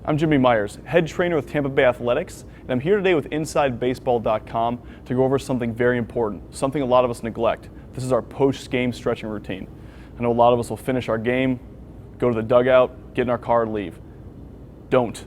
I'm Jimmy Myers, head trainer with Tampa Bay Athletics, and I'm here today with InsideBaseball.com to go over something very important, something a lot of us neglect. This is our post-game stretching routine. I know a lot of us will finish our game, go to the dugout, get in our car, and leave. Don't.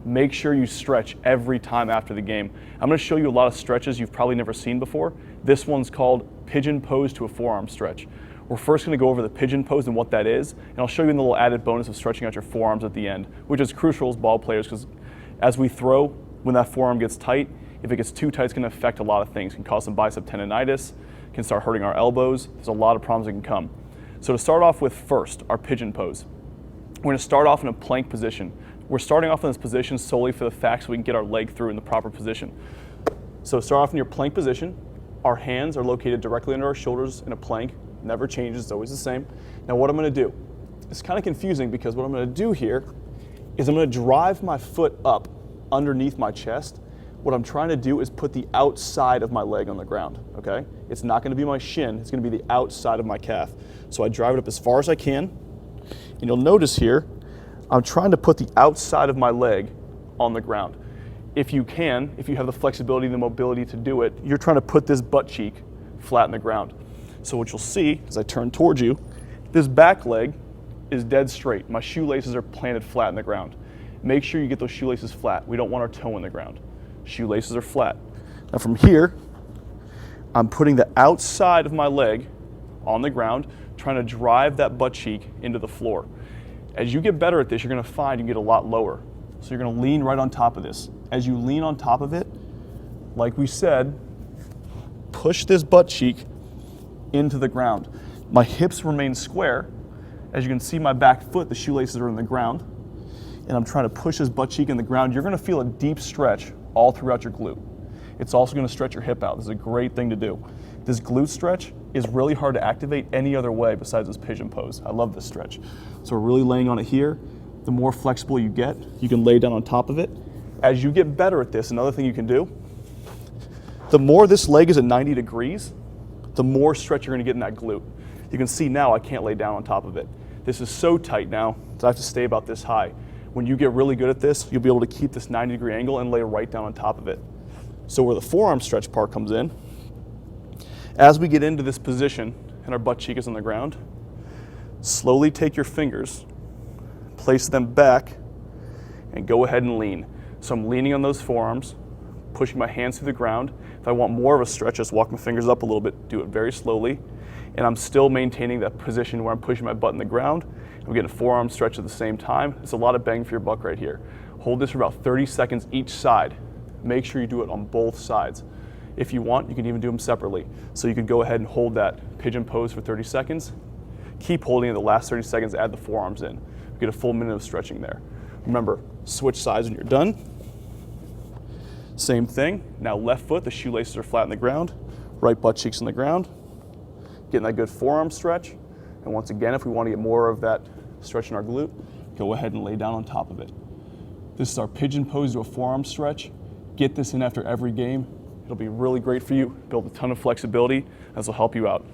Make sure you stretch every time after the game. I'm going to show you a lot of stretches you've probably never seen before. This one's called Pigeon Pose to a forearm stretch. We're first going to go over the pigeon pose and what that is, and I'll show you a little added bonus of stretching out your forearms at the end, which is crucial as ball players because as we throw, when that forearm gets tight, if it gets too tight, it's going to affect a lot of things. It can cause some bicep tendonitis, can start hurting our elbows. There's a lot of problems that can come. So to start off with first, our pigeon pose. We're going to start off in a plank position. We're starting off in this position solely for the fact so we can get our leg through in the proper position. So start off in your plank position. Our hands are located directly under our shoulders in a plank. Never changes, it's always the same. Now what I'm going to do, it's kind of confusing because what I'm going to do here is I'm going to drive my foot up underneath my chest. What I'm trying to do is put the outside of my leg on the ground, okay? It's not going to be my shin, it's going to be the outside of my calf. So I drive it up as far as I can, and you'll notice here, I'm trying to put the outside of my leg on the ground. If you can, if you have the flexibility and the mobility to do it, you're trying to put this butt cheek flat in the ground. So what you'll see as I turn towards you, this back leg is dead straight. My shoelaces are planted flat in the ground. Make sure you get those shoelaces flat. We don't want our toe in the ground. Shoelaces are flat. Now from here, I'm putting the outside of my leg on the ground, trying to drive that butt cheek into the floor. As you get better at this, you're going to find you can get a lot lower. So you're going to lean right on top of this. As you lean on top of it, like we said, push this butt cheek into the ground. My hips remain square. As you can see, my back foot, the shoelaces are in the ground, and I'm trying to push this butt cheek in the ground. You're going to feel a deep stretch all throughout your glute. It's also going to stretch your hip out. This is a great thing to do. This glute stretch is really hard to activate any other way besides this pigeon pose. I love this stretch. So we're really laying on it here. The more flexible you get, you can lay down on top of it. As you get better at this, another thing you can do, the more this leg is at 90 degrees, the more stretch you're going to get in that glute. You can see now I can't lay down on top of it. This is so tight now that I have to stay about this high. When you get really good at this, you'll be able to keep this 90-degree angle and lay right down on top of it. So where the forearm stretch part comes in, as we get into this position and our butt cheek is on the ground, slowly take your fingers, place them back, and go ahead and lean. So I'm leaning on those forearms, pushing my hands through the ground. If I want more of a stretch, just walk my fingers up a little bit, do it very slowly. And I'm still maintaining that position where I'm pushing my butt in the ground. I'm getting a forearm stretch at the same time. It's a lot of bang for your buck right here. Hold this for about 30 seconds each side. Make sure you do it on both sides. If you want, you can even do them separately. So you can go ahead and hold that pigeon pose for 30 seconds. Keep holding it the last 30 seconds, add the forearms in. Get a full minute of stretching there. Remember, switch sides when you're done. Same thing, now left foot, the shoelaces are flat on the ground, right butt cheeks on the ground, getting that good forearm stretch. And once again, if we want to get more of that stretch in our glute, go ahead and lay down on top of it. This is our pigeon pose to a forearm stretch. Get this in after every game. It'll be really great for you, build a ton of flexibility, as will help you out.